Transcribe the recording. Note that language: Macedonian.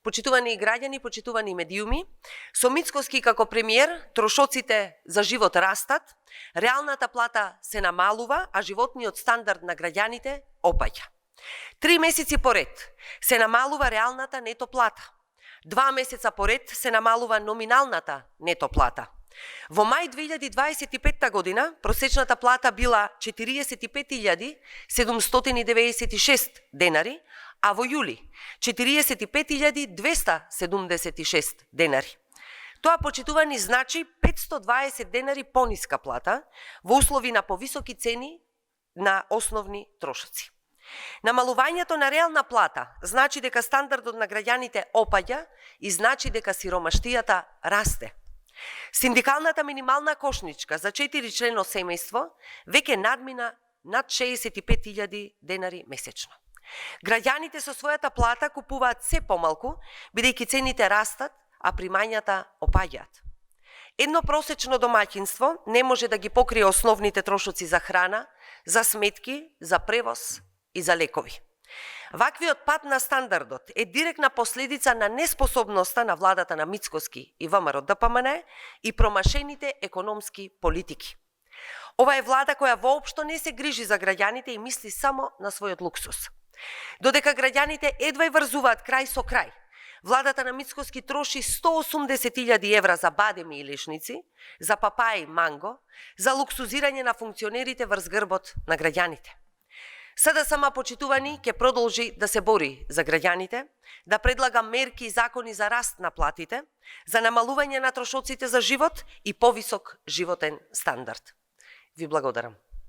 Почитувани граѓани, почитувани медиуми, со Мицкоски како премиер, трошоците за живот растат, реалната плата се намалува, а животниот стандард на граѓаните опаѓа. 3 месеци поред се намалува реалната нето плата. 2 месеца поред се намалува номиналната нето плата. Во мај 2025 година просечната плата била 45.796 денари, а во јули 45.276 денари. Тоа, почитувани, значи 520 денари пониска плата во услови на повисоки цени на основни трошоци. Намалувањето на реална плата значи дека стандардот на граѓаните опаѓа и значи дека сиромаштијата расте. Синдикалната минимална кошничка за 4-члено семејство веќе надмина над 65.000 денари месечно. Граѓаните со својата плата купуваат се помалку, бидејќи цените растат, а примањата опаѓаат. Едно просечно домаќинство не може да ги покрие основните трошоци за храна, за сметки, за превоз и за лекови. Ваквиот пат на стандардот е директна последица на неспособноста на владата на Мицкоски и ВМРО-ДПМН и промашените економски политики. Ова е влада која воопшто не се грижи за граѓаните и мисли само на својот луксус. Додека граѓаните едва врзуваат крај со крај, владата на Мицкоски троши 180.000 евра за бадеми и лешници, за папаја и манго, за луксузирање на функционерите врз грбот на граѓаните. СДСМ, почитувани, ќе продолжи да се бори за граѓаните, да предлага мерки и закони за раст на платите, за намалување на трошоците за живот и повисок животен стандард. Ви благодарам.